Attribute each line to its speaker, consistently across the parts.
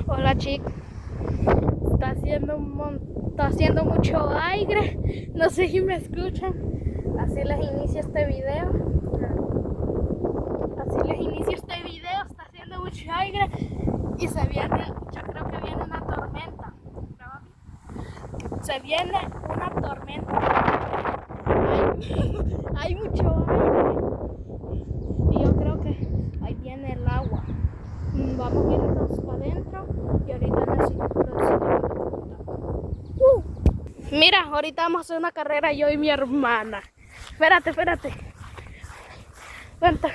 Speaker 1: Hola chicos, está haciendo mucho aire, no sé si me escuchan, así les inicio este video, está haciendo mucho aire y se viene, yo creo que viene una tormenta, se viene una tormenta, hay mucho aire y yo creo que ahí viene el agua. Vamos a ir entonces para adentro y ahorita nos Mira, ahorita vamos a hacer una carrera yo y mi hermana. Espérate. Cuenta.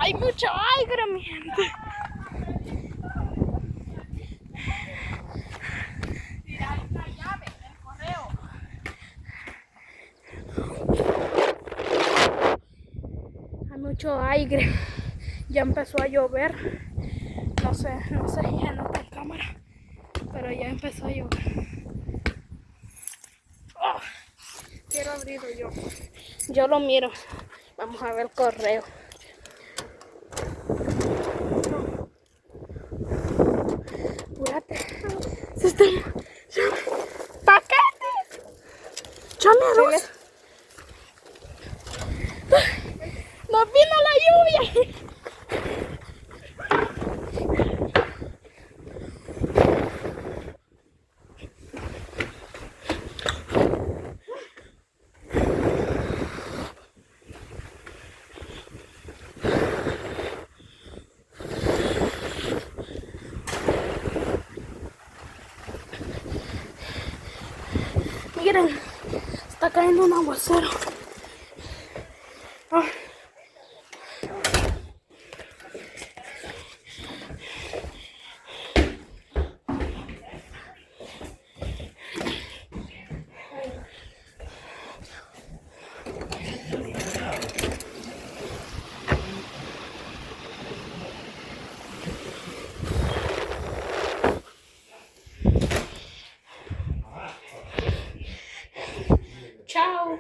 Speaker 1: Hay mucho aire, mi gente. Hay mucho aire. Ya empezó a llover. No sé si ya nota en cámara, pero ya empezó a llover. Oh, quiero abrirlo yo. Yo lo miro. Vamos a ver el correo. Apúrate. Se están... ¡Paquetes! ¡Chameros! ¡Nos vino la lluvia! Miren, está cayendo un aguacero. Oh. Chao.